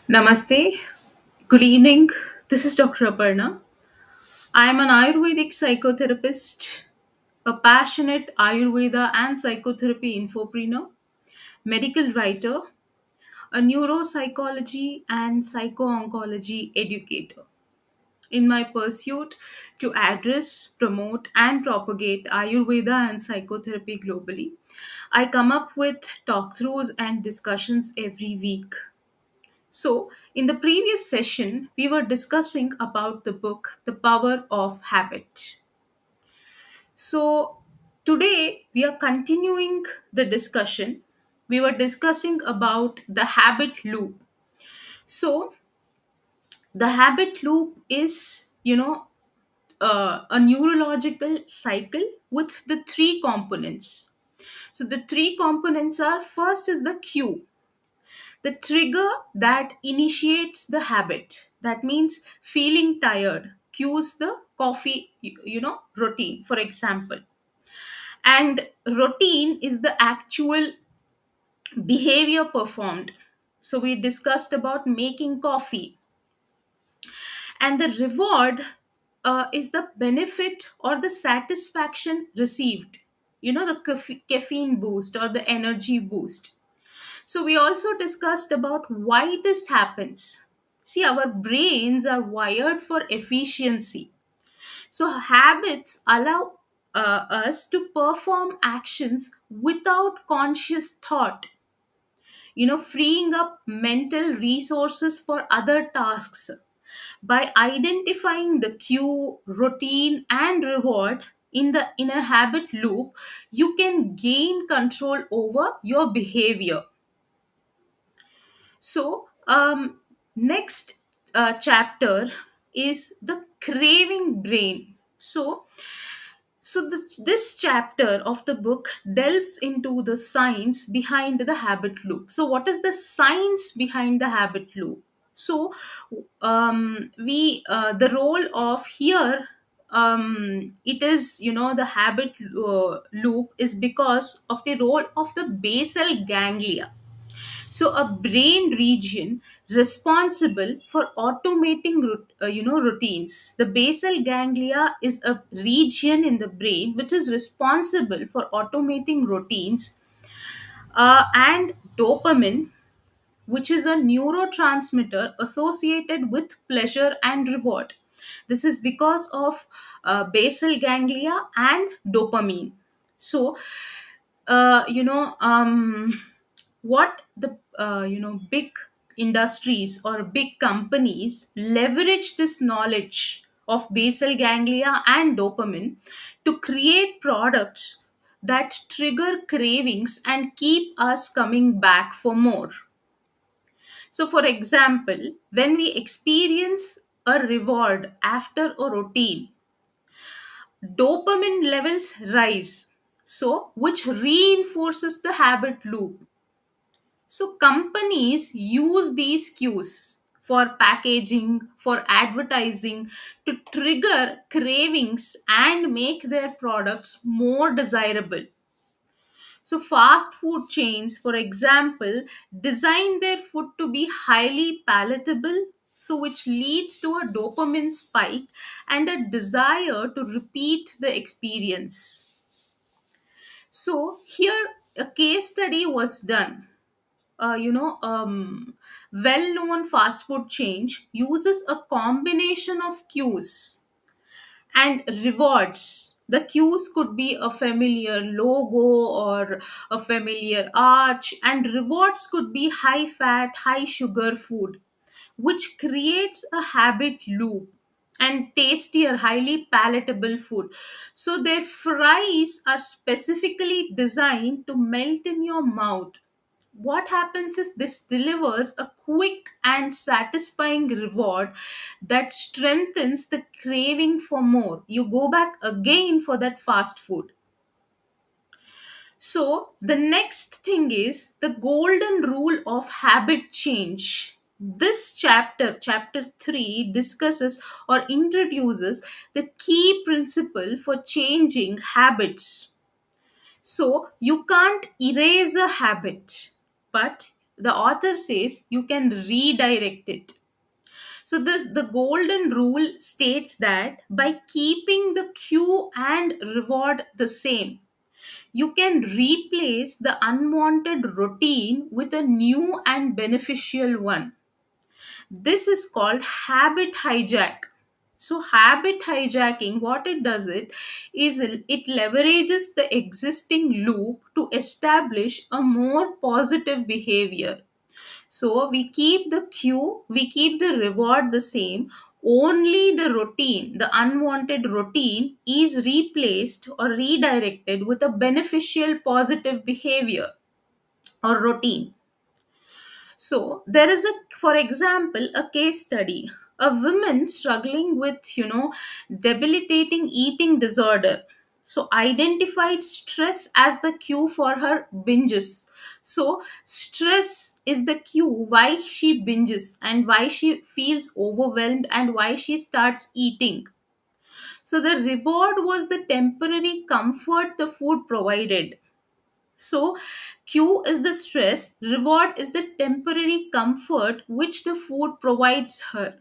Namaste. Good evening. This is Dr. Aparna. I am an Ayurvedic psychotherapist, a passionate Ayurveda and psychotherapy infopreneur, medical writer, a neuropsychology and psycho-oncology educator. In my pursuit to address, promote, and propagate Ayurveda and psychotherapy globally, I come up with talk throughs and discussions every week. So, in the previous session, we were discussing about the book The Power of Habit. So, today we are continuing the discussion. We were discussing about the habit loop. So, the habit loop is, a neurological cycle with the three components. So, the three components are first is the cue, the trigger that initiates the habit. That means feeling tired cues the coffee, routine, for example. And routine is the actual behavior performed. So we discussed about making coffee, and the reward is the benefit or the satisfaction received, the caffeine boost or the energy boost. So we also discussed about why this happens. See, our brains are wired for efficiency. So habits allow us to perform actions without conscious thought, freeing up mental resources for other tasks. By identifying the cue, routine, and reward in a habit loop, you can gain control over your behavior. So, next chapter is the craving brain. This chapter of the book delves into the science behind the habit loop. So, what is the science behind the habit loop? So, we the role of here, it is, the habit loop is because of the role of the basal ganglia. So a brain region responsible for automating routines. The basal ganglia is a region in the brain which is responsible for automating routines, and dopamine, which is a neurotransmitter associated with pleasure and reward. This is because of basal ganglia and dopamine. So, what the big industries or big companies leverage this knowledge of basal ganglia and dopamine to create products that trigger cravings and keep us coming back for more. So, for example, when we experience a reward after a routine, dopamine levels rise, so which reinforces the habit loop. So, companies use these cues for packaging, for advertising, to trigger cravings and make their products more desirable. So, fast food chains, for example, design their food to be highly palatable, so which leads to a dopamine spike and a desire to repeat the experience. So, here a case study was done. Well-known fast food chain uses a combination of cues and rewards. The cues could be a familiar logo or a familiar arch, and rewards could be high fat, high sugar food, which creates a habit loop, and tastier, highly palatable food. So, their fries are specifically designed to melt in your mouth. What happens is this delivers a quick and satisfying reward that strengthens the craving for more. You go back again for that fast food. So, the next thing is the golden rule of habit change. This chapter 3, discusses or introduces the key principle for changing habits. So, you can't erase a habit, but the author says you can redirect it. So this the golden rule states that by keeping the cue and reward the same, you can replace the unwanted routine with a new and beneficial one. This is called habit hijack. So habit hijacking, what it does is it leverages the existing loop to establish a more positive behavior. So we keep the cue, we keep the reward the same. Only the routine, the unwanted routine, is replaced or redirected with a beneficial positive behavior or routine. So there is a, for example, a case study. A woman struggling with, debilitating eating disorder. So identified stress as the cue for her binges. So stress is the cue why she binges and why she feels overwhelmed and why she starts eating. So the reward was the temporary comfort the food provided. So, Q is the stress, reward is the temporary comfort which the food provides her.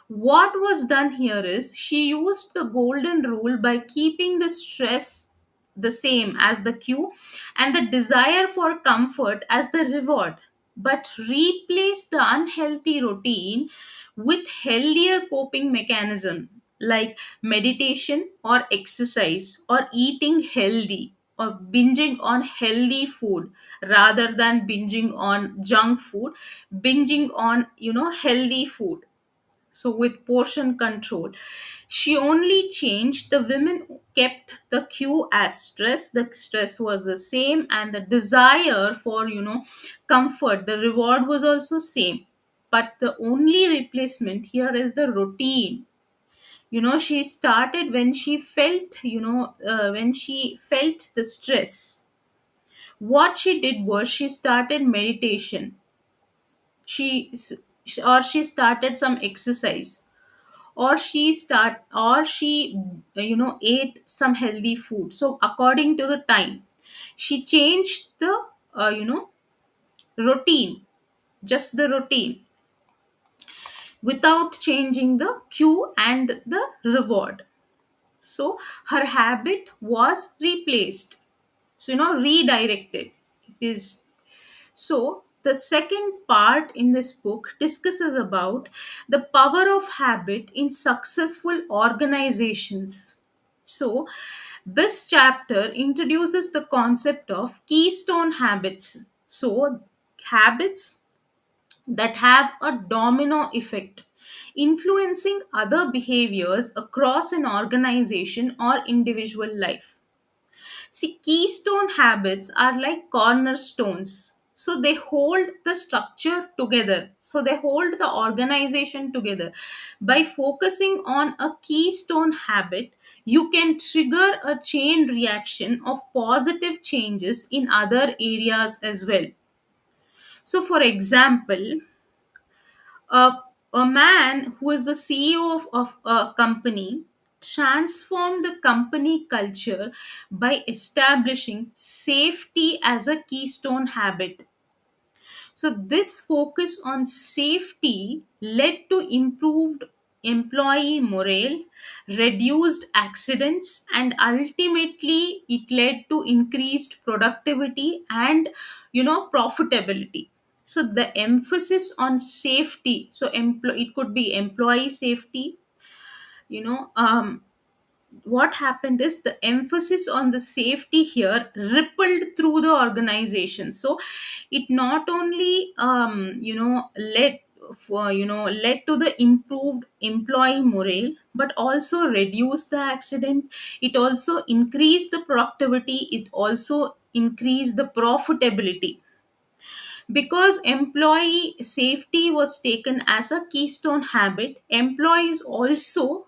What was done here is she used the golden rule by keeping the stress the same as the cue and the desire for comfort as the reward, but replace the unhealthy routine with healthier coping mechanism like meditation or exercise or eating healthy or binging on healthy food rather than binging on junk food, binging on healthy food, so with portion control. She only changed, the women kept the cue as stress, the stress was the same, and the desire for comfort, the reward was also same, but the only replacement here is the routine. She started when she felt, when she felt the stress. What she did was she started meditation. she or she started some exercise, or she ate some healthy food. So according to the time, she changed the routine, just the routine, without changing the cue and the reward. So her habit was replaced, so redirected. It is. So the second part in this book discusses about the power of habit in successful organizations. So this chapter introduces the concept of keystone habits. So habits that have a domino effect, influencing other behaviors across an organization or individual life. See, keystone habits are like cornerstones. So they hold the structure together. So they hold the organization together. By focusing on a keystone habit, you can trigger a chain reaction of positive changes in other areas as well. So, for example, a, a man who is the CEO of a company transformed the company culture by establishing safety as a keystone habit. So, this focus on safety led to improved employee morale, reduced accidents, and ultimately it led to increased productivity and profitability. So, the emphasis on safety, so it could be employee safety, you know, um, what happened is the emphasis on the safety here rippled through the organization. So it not only led to the improved employee morale, but also reduced the accident. It also increased the productivity, it also increased the profitability. Because employee safety was taken as a keystone habit, employees also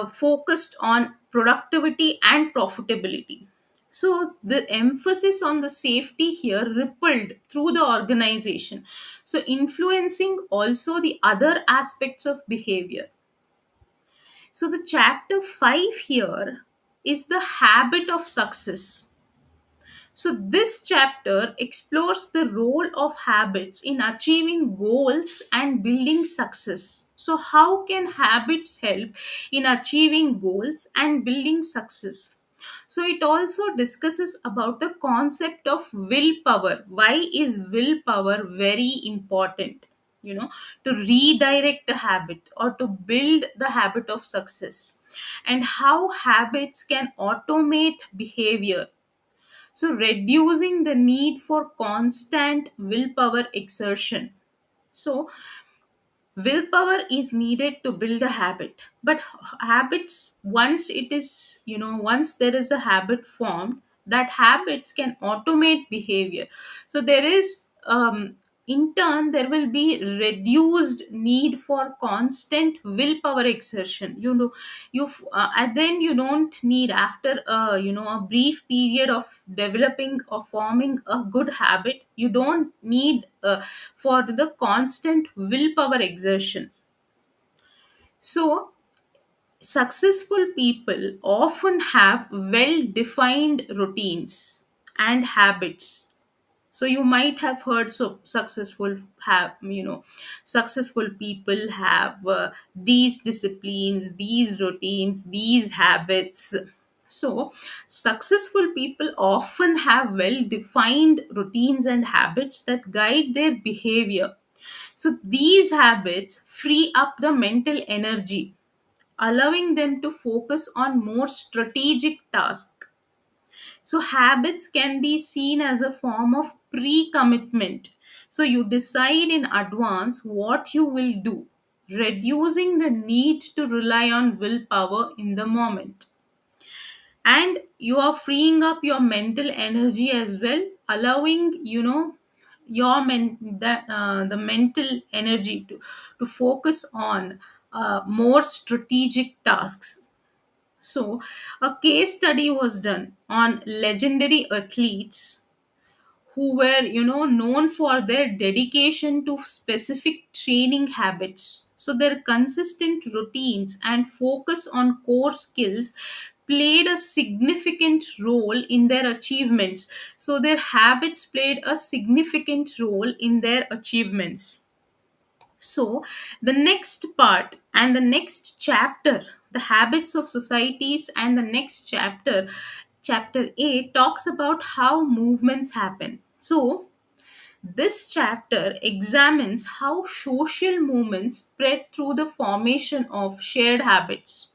focused on productivity and profitability. So the emphasis on the safety here rippled through the organization, so influencing also the other aspects of behavior. So the chapter 5 here is the habit of success. So, this chapter explores the role of habits in achieving goals and building success. So, how can habits help in achieving goals and building success? So, it also discusses about the concept of willpower. Why is willpower very important? You know, to redirect the habit or to build the habit of success, and how habits can automate behavior, so reducing the need for constant willpower exertion. So willpower is needed to build a habit, but habits, once it is, once there is a habit formed, that habits can automate behavior. So there is, in turn, there will be reduced need for constant willpower exertion. And then you don't need, after a brief period of developing or forming a good habit, you don't need for the constant willpower exertion. So successful people often have well defined routines and habits. So you might have heard, so successful people have these disciplines, these routines, these habits. So successful people often have well defined routines and habits that guide their behavior. So these habits free up the mental energy, allowing them to focus on more strategic tasks. So, habits can be seen as a form of pre commitment. So, you decide in advance what you will do, reducing the need to rely on willpower in the moment. And you are freeing up your mental energy as well, allowing, the mental energy to focus on more strategic tasks. So, a case study was done on legendary athletes who were, known for their dedication to specific training habits. So, their consistent routines and focus on core skills played a significant role in their achievements. So, their habits played a significant role in their achievements. So, the next part and the next chapter, the habits of societies, and the next chapter, chapter 8, talks about how movements happen. So, this chapter examines how social movements spread through the formation of shared habits.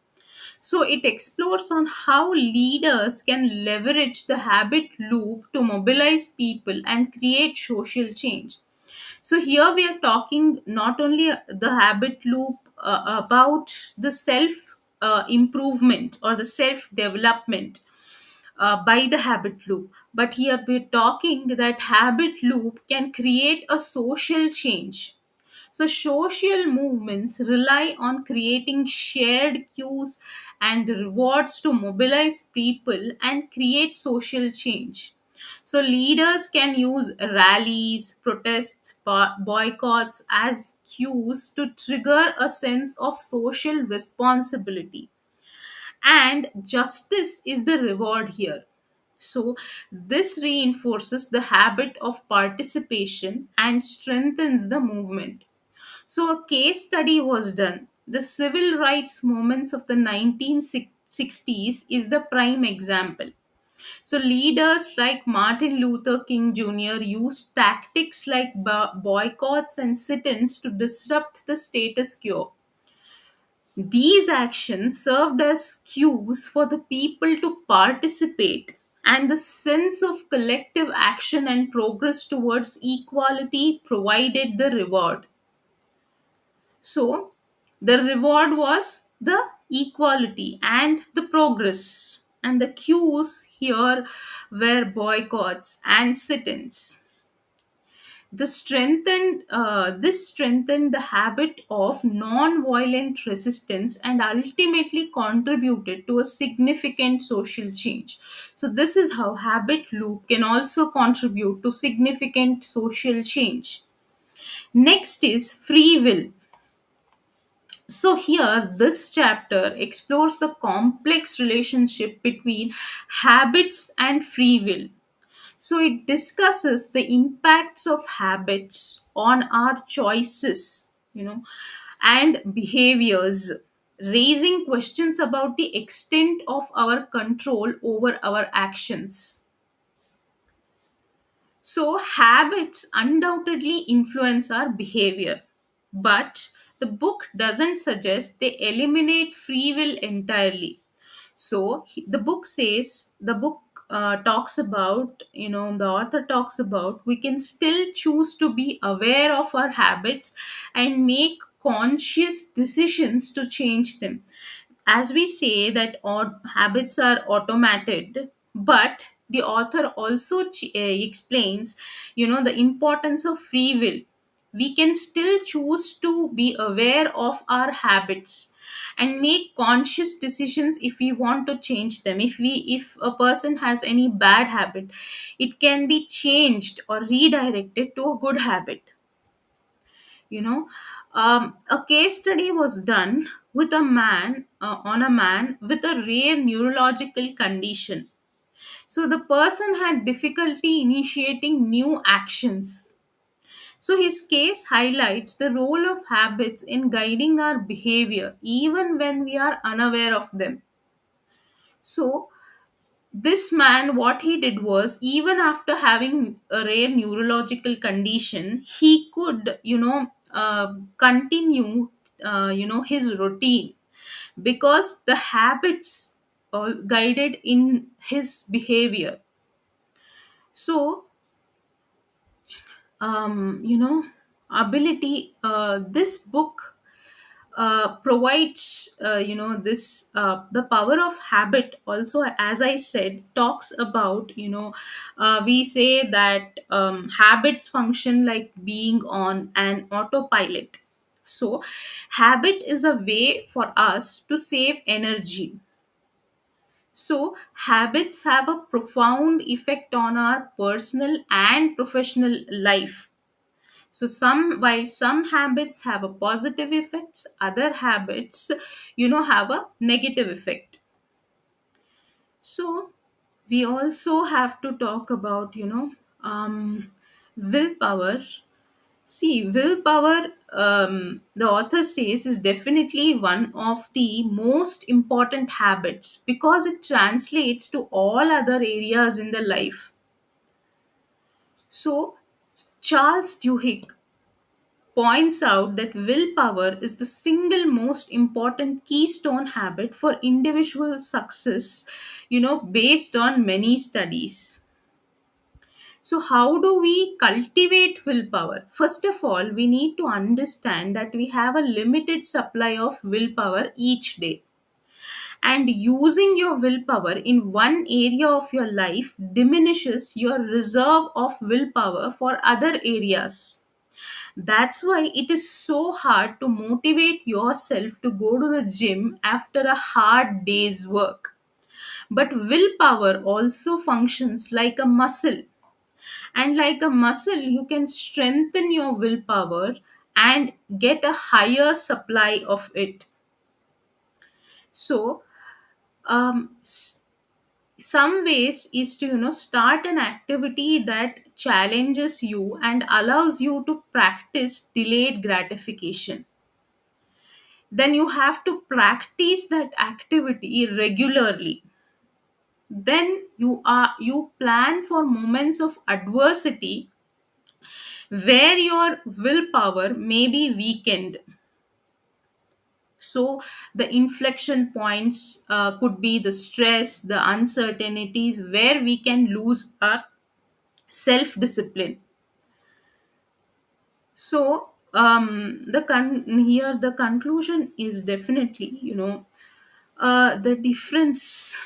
So, it explores on how leaders can leverage the habit loop to mobilize people and create social change. So here we are talking not only the habit loop, about the self improvement or the self development by the habit loop, but here we're talking that habit loop can create a social change. So, social movements rely on creating shared cues and rewards to mobilize people and create social change. So, leaders can use rallies, protests, boycotts as cues to trigger a sense of social responsibility. And justice is the reward here. So, this reinforces the habit of participation and strengthens the movement. So, a case study was done. The civil rights movements of the 1960s is the prime example. So, leaders like Martin Luther King Jr. used tactics like boycotts and sit ins to disrupt the status quo. These actions served as cues for the people to participate, and the sense of collective action and progress towards equality provided the reward. So, the reward was the equality and the progress, and the cues here were boycotts and sit ins. This strengthened the habit of non-violent resistance and ultimately contributed to a significant social change. So, this is how habit loop can also contribute to significant social change. Next is free will. So, here this chapter explores the complex relationship between habits and free will. So it discusses the impacts of habits on our choices, and behaviors, raising questions about the extent of our control over our actions. So, habits undoubtedly influence our behavior, but the book doesn't suggest they eliminate free will entirely. So, the book talks about, the author talks about we can still choose to be aware of our habits and make conscious decisions to change them. As we say that habits are automated, but the author also explains, the importance of free will. We can still choose to be aware of our habits and make conscious decisions if we want to change them. If a person has any bad habit, it can be changed or redirected to a good habit. you know a case study was done with a man on a man with a rare neurological condition. So the person had difficulty initiating new actions. So his case highlights the role of habits in guiding our behavior even when we are unaware of them. So this man, what he did was, even after having a rare neurological condition, he could, continue, his routine, because the habits all guided in his behavior. So, um, you know this book provides, this the power of habit also, as I said, talks about, we say that habits function like being on an autopilot. So habit is a way for us to save energy. So habits have a profound effect on our personal and professional life. So while some habits have a positive effects, other habits, have a negative effect. So we also have to talk about, willpower. See, willpower, the author says, is definitely one of the most important habits because it translates to all other areas in the life. So Charles Duhigg points out that willpower is the single most important keystone habit for individual success, based on many studies. So how do we cultivate willpower? First of all, we need to understand that we have a limited supply of willpower each day, and using your willpower in one area of your life diminishes your reserve of willpower for other areas. That's why it is so hard to motivate yourself to go to the gym after a hard day's work. But willpower also functions like a muscle. And like a muscle, you can strengthen your willpower and get a higher supply of it. So, some ways is to, start an activity that challenges you and allows you to practice delayed gratification. Then you have to practice that activity regularly. Then you plan for moments of adversity where your willpower may be weakened. So the inflection points could be the stress, the uncertainties, where we can lose our self discipline. So here the conclusion is definitely, the difference.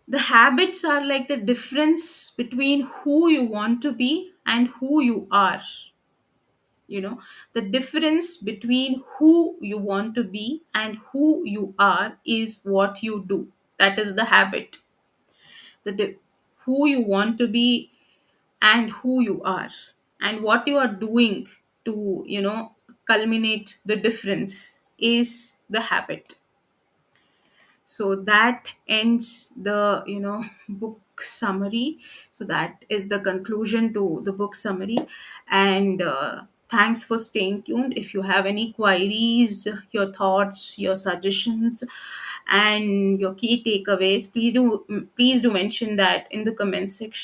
The habits are like the difference between who you want to be and who you are. The difference between who you want to be and who you are is what you do. That is the habit. Who you want to be and who you are, and what you are doing to, culminate the difference is the habit. So that ends the, book book summary. So that is the conclusion to the book summary. And thanks for staying tuned. If you have any queries, your thoughts, your suggestions, and your key takeaways, please do mention that in the comment section.